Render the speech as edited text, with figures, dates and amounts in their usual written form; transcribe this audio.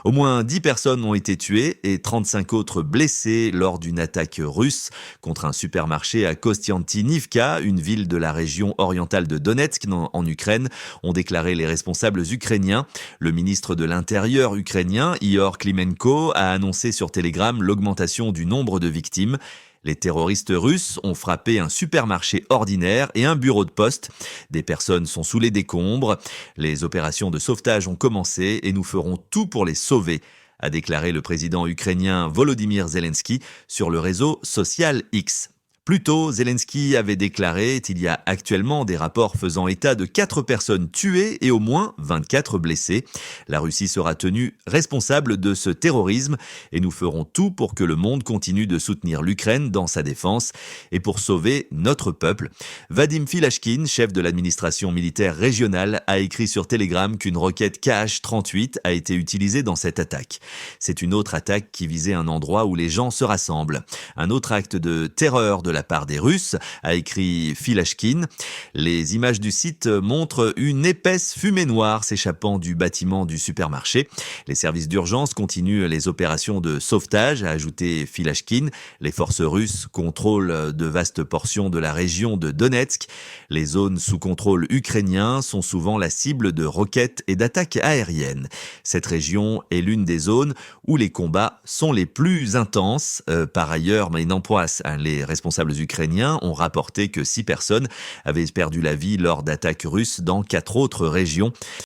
Au moins 10 personnes ont été tuées et 35 autres blessées lors d'une attaque russe contre un supermarché à Kostiantynivka, une ville de la région orientale de Donetsk en Ukraine, ont déclaré les responsables ukrainiens. Le ministre de l'Intérieur ukrainien, Ihor Klimenko, a annoncé sur Telegram l'augmentation du nombre de victimes. Les terroristes russes ont frappé un supermarché ordinaire et un bureau de poste. Des personnes sont sous les décombres. Les opérations de sauvetage ont commencé et nous ferons tout pour les sauver, a déclaré le président ukrainien Volodymyr Zelensky sur le réseau social X. Plus tôt, Zelensky avait déclaré qu'il y a actuellement des rapports faisant état de 4 personnes tuées et au moins 24 blessées. La Russie sera tenue responsable de ce terrorisme et nous ferons tout pour que le monde continue de soutenir l'Ukraine dans sa défense et pour sauver notre peuple. Vadim Filashkin, chef de l'administration militaire régionale, a écrit sur Telegram qu'une roquette Kh-38 a été utilisée dans cette attaque. C'est une autre attaque qui visait un endroit où les gens se rassemblent. Un autre acte de terreur de la part des Russes, a écrit Filashkin. Les images du site montrent une épaisse fumée noire s'échappant du bâtiment du supermarché. Les services d'urgence continuent les opérations de sauvetage, a ajouté Filashkin. Les forces russes contrôlent de vastes portions de la région de Donetsk. Les zones sous contrôle ukrainien sont souvent la cible de roquettes et d'attaques aériennes. Cette région est l'une des zones où les combats sont les plus intenses. Par ailleurs, les responsables ukrainiens ont rapporté que 6 personnes avaient perdu la vie lors d'attaques russes dans 4 autres régions.